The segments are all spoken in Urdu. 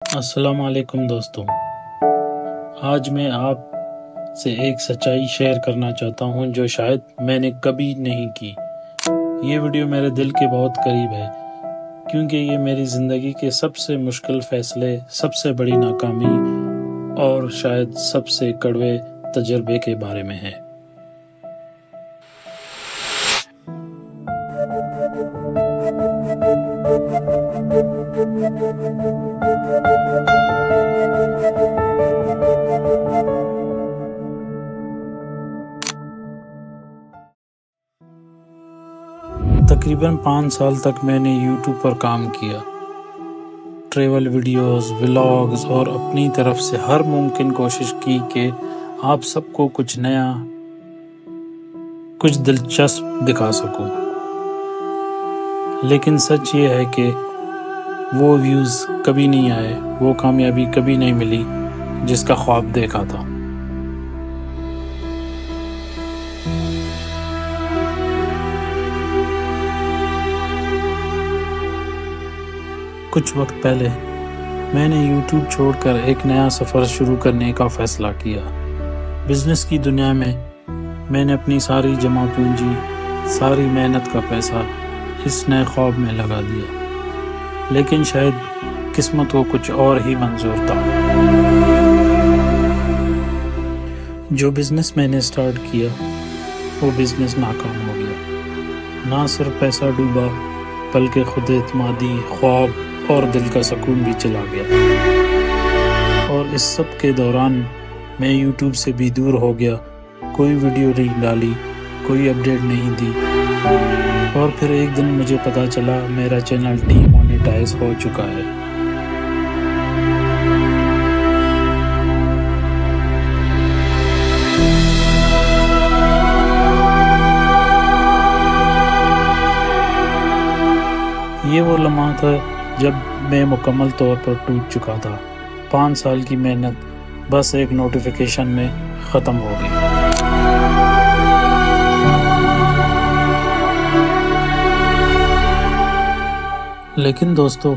السلام علیکم دوستوں، آج میں آپ سے ایک سچائی شیئر کرنا چاہتا ہوں جو شاید میں نے کبھی نہیں کی۔ یہ ویڈیو میرے دل کے بہت قریب ہے کیونکہ یہ میری زندگی کے سب سے مشکل فیصلے، سب سے بڑی ناکامی اور شاید سب سے کڑوے تجربے کے بارے میں ہے۔ تقریباً 5 سال تک میں نے یوٹیوب پر کام کیا، ٹریول ویڈیوز، ولاگز اور اپنی طرف سے ہر ممکن کوشش کی کہ آپ سب کو کچھ نیا، کچھ دلچسپ دکھا سکوں، لیکن سچ یہ ہے کہ وہ ویوز کبھی نہیں آئے، وہ کامیابی کبھی نہیں ملی جس کا خواب دیکھا تھا۔ کچھ وقت پہلے میں نے یوٹیوب چھوڑ کر ایک نیا سفر شروع کرنے کا فیصلہ کیا۔ بزنس کی دنیا میں نے اپنی ساری جمع پونجی، ساری محنت کا پیسہ اس نئے خواب میں لگا دیا، لیکن شاید قسمت کو کچھ اور ہی منظور تھا۔ جو بزنس میں نے سٹارٹ کیا وہ بزنس ناکام ہو گیا۔ نہ صرف پیسہ ڈوبا بلکہ خود اعتمادی، خواب اور دل کا سکون بھی چلا گیا۔ اور اس سب کے دوران میں یوٹیوب سے بھی دور ہو گیا، کوئی ویڈیو نہیں ڈالی، کوئی اپڈیٹ نہیں دی، اور پھر ایک دن مجھے پتا چلا میرا چینل ڈی مونیٹائز ہو چکا ہے۔ یہ وہ لمحہ تھا جب میں مکمل طور پر ٹوٹ چکا تھا۔ 5 سال کی محنت بس ایک نوٹیفیکیشن میں ختم ہو گئی۔ لیکن دوستو،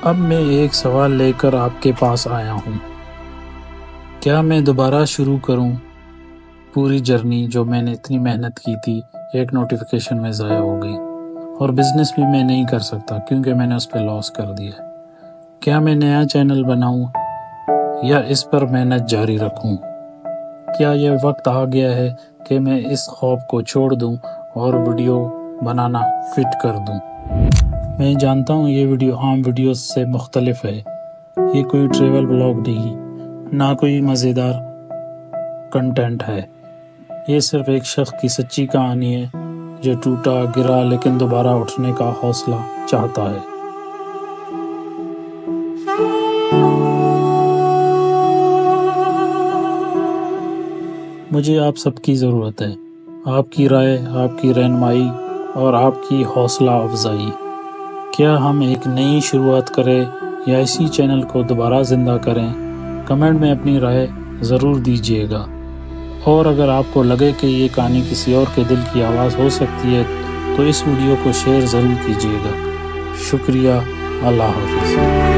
اب میں ایک سوال لے کر آپ کے پاس آیا ہوں۔ کیا میں دوبارہ شروع کروں پوری جرنی جو میں نے اتنی محنت کی تھی، ایک نوٹیفیکیشن میں ضائع ہو گئی، اور بزنس بھی میں نہیں کر سکتا کیونکہ میں نے اس پہ لاس کر دیا۔ کیا میں نیا چینل بناؤں یا اس پر محنت جاری رکھوں؟ کیا یہ وقت آ گیا ہے کہ میں اس خواب کو چھوڑ دوں اور ویڈیو بنانا کوئٹ کر دوں؟ میں جانتا ہوں یہ ویڈیو عام ویڈیوز سے مختلف ہے، یہ کوئی ٹریول بلاگ نہیں، نہ کوئی مزیدار کنٹینٹ ہے، یہ صرف ایک شخص کی سچی کہانی ہے جو ٹوٹا، گرا لیکن دوبارہ اٹھنے کا حوصلہ چاہتا ہے۔ مجھے آپ سب کی ضرورت ہے، آپ کی رائے، آپ کی رہنمائی اور آپ کی حوصلہ افزائی۔ کیا ہم ایک نئی شروعات کریں یا اسی چینل کو دوبارہ زندہ کریں؟ کمنٹ میں اپنی رائے ضرور دیجیے گا، اور اگر آپ کو لگے کہ یہ کہانی کسی اور کے دل کی آواز ہو سکتی ہے تو اس ویڈیو کو شیئر ضرور کیجیے گا۔ شکریہ، اللہ حافظ۔